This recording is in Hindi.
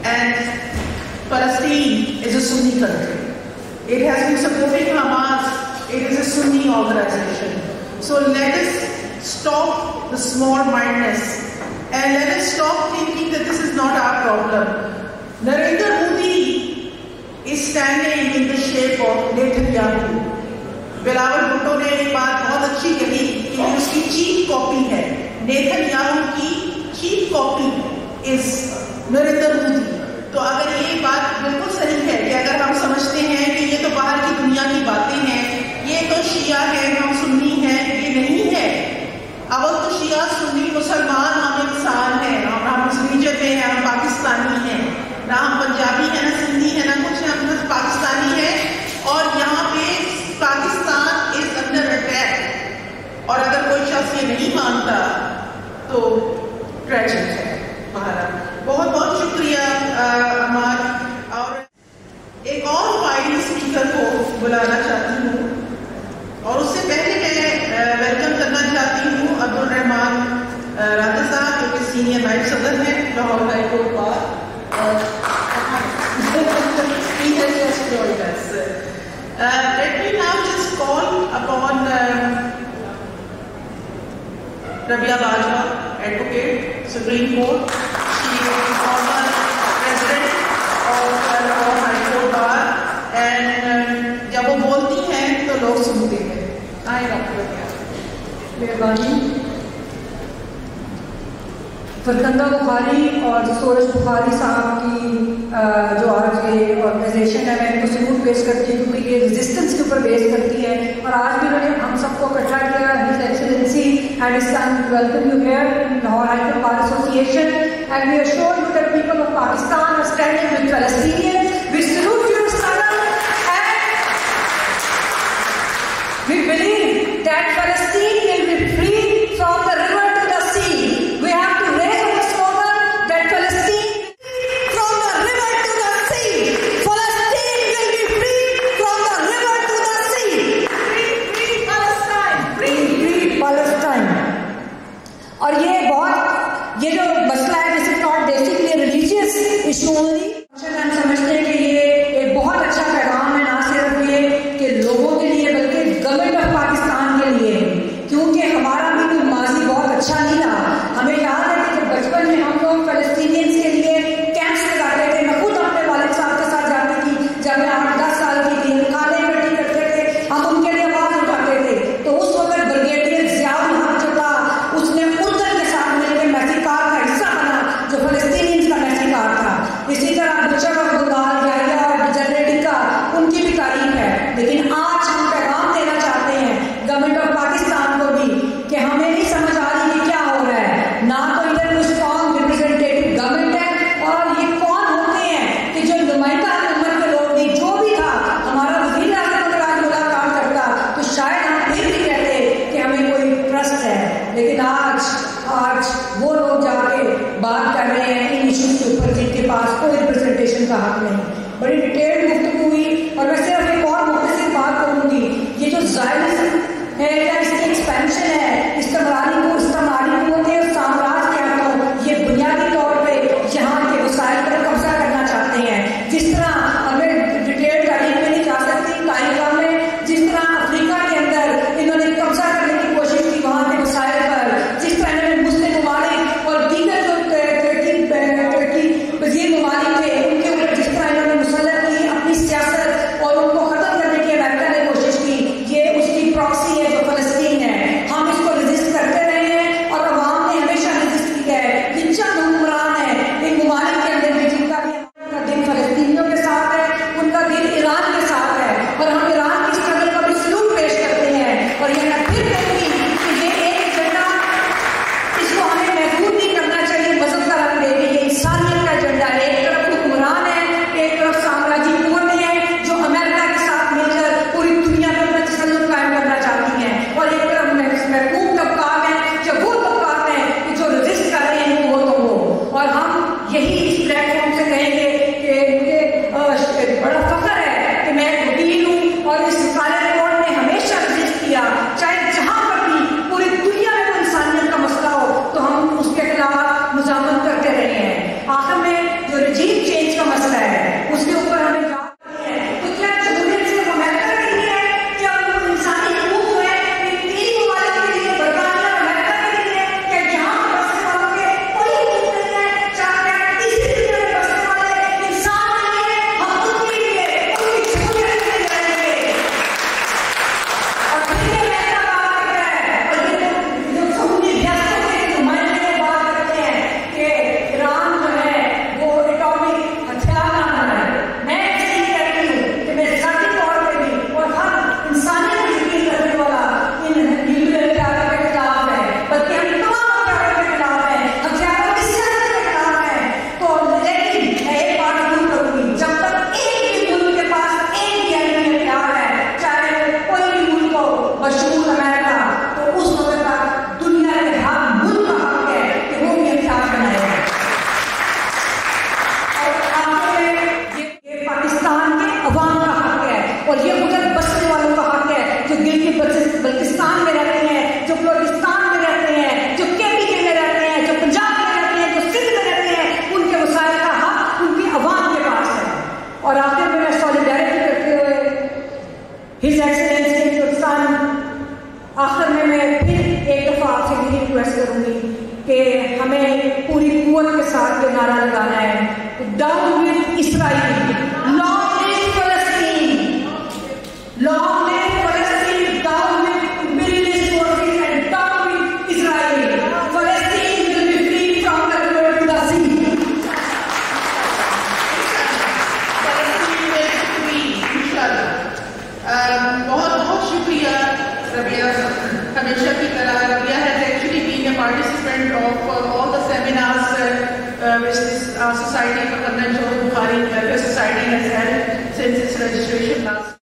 and Palestine is a Sunni country. It has been supporting Hamas. It is a Sunni organization. So let us stop the small-mindedness and let us stop thinking that this is not our problem. Narendra Modi is standing in the shape of Netanyahu. Bilawal Bhutto ने एक बात बहुत अच्छी कही कि उसकी चीप कॉपी है, नेतन्याहू की cheap copy is Narendra Modi. तो अगर ये बात बिल्कुल सही है कि अगर हम समझते हैं कि ये तो बाहर की दुनिया की बातें हैं, ये तो शिया है, हम सुन्नी हैं, ये नहीं है। अवल तो शिया सुन्नी मुसलमान हम इंसान हैं, हम उस रीजन में हैं, हम पाकिस्तानी हैं, ना हम पंजाबी हैं, ना सिंधी हैं, ना कुछ, हम बस पाकिस्तानी हैं। और यहाँ पे पाकिस्तान इज अंडर अटैक, और अगर कोई शख्स ये नहीं मानता तो ट्रेजिक है हमारा। बहुत बहुत शुक्रिया अमार। और एक और फाइनल स्पीकर को बुलाना चाहती हूँ, और उससे पहले मैं वेलकम करना चाहती हूँ अब्दुल रहमान राजा साहब, जो कि सीनियर नायब सदर हैं Lahore high court bar. Let me now just call upon Rabia Bajwa, Advocate, Supreme Court. She is the former President of Lahore High Court Bar, and जब वो बोलती हैं तो लोग सुनते हैं। आए डॉक्टर मेहरबानी। फरकंदा बुखारी और सूरज बुखारी साहब की जो आज ये ऑर्गेनाइजेशन है, मैं इनको सल्यूट पेश करती हूँ क्योंकि ये रेजिस्टेंस के ऊपर बेस करती है। और आज भी उन्होंने हम सबको इकट्ठा किया। His excellency and his son welcome you here in Lahore high court bar association, and we assure you that people of Pakistan are standing with Palestinians. We salute your struggle and we believe that Palestine will be free from the river to the sea. We have to raise our slogan that Palestine from the river to the sea. Palestine will be free from the river to the sea. Free Palestine. Free Palestine. और ये बहुत, ये जो मसला है, this is not basically religious issue only. हम समझते हैं हिज एक्सेलेंसी योर सन। आखिर में मैं फिर एक दफ़ा आपसे यही रिक्वेस्ट करूंगी कि हमें पूरी कुव्वत के साथ ये नारा लगाना है, down with Israel, long live फलस्तीन, लॉन्ग लिव फलस्तीन, down with militant forces and down with Israel, फलस्तीन will be free from the river to the sea. फलस्तीन विल फ्री इंशाल्लाह। बहुत बहुत शुक्रिया रबिया, हमेशा की तरह Rabia has actually been a participant of all the seminars which this Society for Karnal Johar Bukhari Welfare Society has held since its registration last